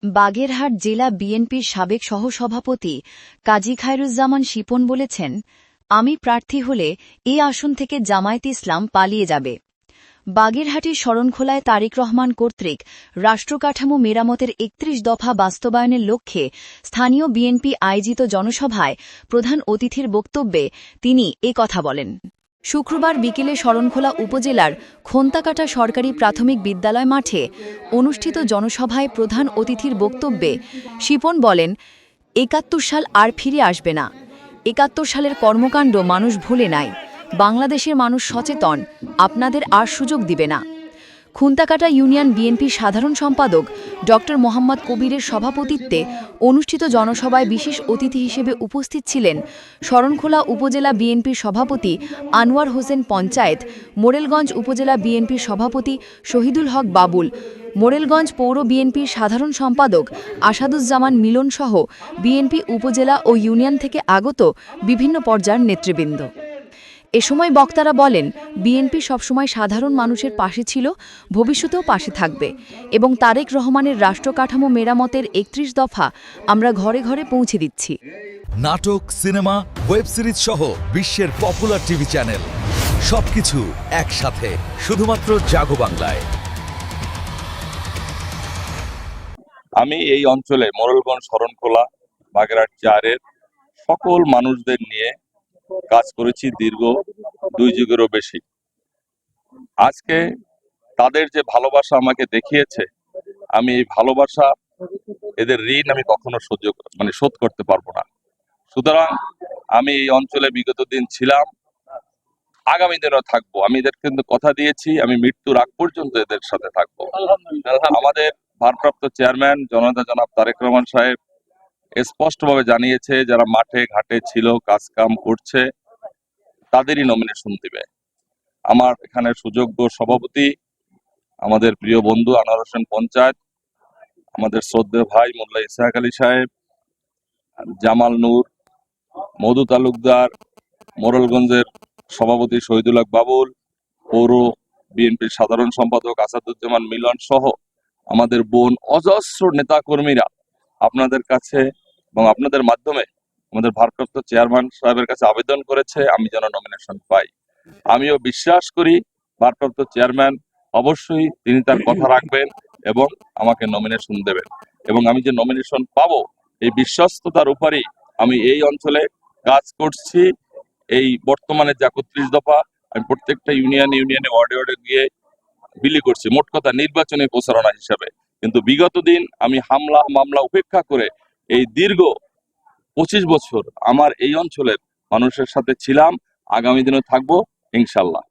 বাগেরহাট জেলা বিএনপির সাবেক সহসভাপতি কাজী খায়রুজ্জামান শিপন বলেছেন, আমি প্রার্থী হলে এই আসন থেকে জামায়াতে ইসলাম পালিয়ে যাবে। বাগেরহাটের শরণখোলায় তারেক রহমান কর্তৃক রাষ্ট্রকাঠামো মেরামতের ৩১ দফা বাস্তবায়নের লক্ষ্যে স্থানীয় বিএনপি আয়োজিত জনসভায় প্রধান অতিথির বক্তব্যে তিনি এ কথা বলেন। শুক্রবার বিকেলে শরণখোলা উপজেলার খোন্তাকাটা সরকারি প্রাথমিক বিদ্যালয় মাঠে অনুষ্ঠিত জনসভায় প্রধান অতিথির বক্তব্যে শিপন বলেন, ৭১ সাল আর ফিরে আসবে না। ৭১ সালের কর্মকাণ্ড মানুষ ভুলে নাই। বাংলাদেশের মানুষ সচেতন, আপনাদের আর সুযোগ দিবে না। খুন্তাকাটা ইউনিয়ন বিএনপির সাধারণ সম্পাদক ড মোহাম্মদ কবিরের সভাপতিত্বে অনুষ্ঠিত জনসভায় বিশেষ অতিথি হিসেবে উপস্থিত ছিলেন শরণখোলা উপজেলা বিএনপির সভাপতি আনোয়ার হোসেন পঞ্চায়েত, মোরেলগঞ্জ উপজেলা বিএনপির সভাপতি শহীদুল হক বাবুল, মোরেলগঞ্জ পৌর বিএনপির সাধারণ সম্পাদক আসাদুজ্জামান মিলনসহ বিএনপি উপজেলা ও ইউনিয়ন থেকে আগত বিভিন্ন পর্যায়ের নেতৃবৃন্দ। এ সময় বক্তারা বলেন, বিএনপি সবসময় সাধারণ মানুষের পাশে ছিল, ভবিষ্যতেও পাশে থাকবে এবং তারেক রহমানের রাষ্ট্রকাঠামো মেরামতের ৩১ দফা আমরা ঘরে ঘরে পৌঁছে দিচ্ছি। নাটক, সিনেমা, ওয়েব সিরিজ সহ বিশ্বের পপুলার টিভি চ্যানেল সবকিছু একসাথে শুধুমাত্র জাগো বাংলায়। আমি এই অঞ্চলে মোরেলগঞ্জ, শরণখোলা, বাগেরহাট ৪-এর সকল মানুষদের নিয়ে কাজ করেছি দীর্ঘ ২ যুগেরও বেশি। আজকে তাদের যে ভালোবাসা আমাকে দেখিয়েছে, আমি এই ভালোবাসা, এদের ঋণ আমি কখনো শোধ করতে পারবো না। সুতরাং আমি এই অঞ্চলে বিগত দিন ছিলাম, আগামী দিনও থাকবো। আমি এদের কিন্তু কথা দিয়েছি, আমি মৃত্যুর আগ পর্যন্ত এদের সাথে থাকবো। আমাদের ভারপ্রাপ্ত চেয়ারম্যান জননেতা জনাব তারেক রহমান সাহেব স্পষ্টভাবে জানিয়েছে, যারা মাঠে ঘাটে ছিল, কাজ কাম করছে, তাদেরই নমিনেশন দিবে। আমার এখানে সুযোগ্য সভাপতি আমাদের প্রিয় বন্ধু আনোয়ার হোসেন পঞ্চায়েত, আমাদের শ্রদ্ধেয় ভাই মোল্লা ইসহাক আলী সাহেব, জামাল নূর, মধু তালুকদার, মোরেলগঞ্জের সভাপতি শহীদুল হক বাবুল, পৌর বিএনপির সাধারণ সম্পাদক আসাদুজ্জামান মিলন সহ আমাদের অজস্র নেতা কর্মীরা আপনাদের কাছে এবং আপনাদের মাধ্যমে আমাদের ভারপ্রাপ্ত চেয়ারম্যান সাহেবের কাছে আবেদন করেছে আমি যেন নমিনেশন পাই। আমিও বিশ্বাস করি ভারপ্রাপ্ত চেয়ারম্যান অবশ্যই তিনি তার কথা রাখবেন এবং আমাকে নমিনেশন দেবেন, এবং আমি যে নমিনেশন পাবো এই বিশ্বস্ততার উপরই আমি এই অঞ্চলে কাজ করছি। এই বর্তমানে যে ৩১ দফা আমি প্রত্যেকটা ইউনিয়নে ওয়ার্ডে গিয়ে বিলি করছি, মোট কথা নির্বাচনী প্রচারণা হিসাবে। কিন্তু বিগত দিন আমি হামলা মামলা উপেক্ষা করে এই দীর্ঘ ২৫ বছর আমার এই অঞ্চলের মানুষের সাথে ছিলাম, আগামী দিনে থাকবো ইনশাল্লাহ।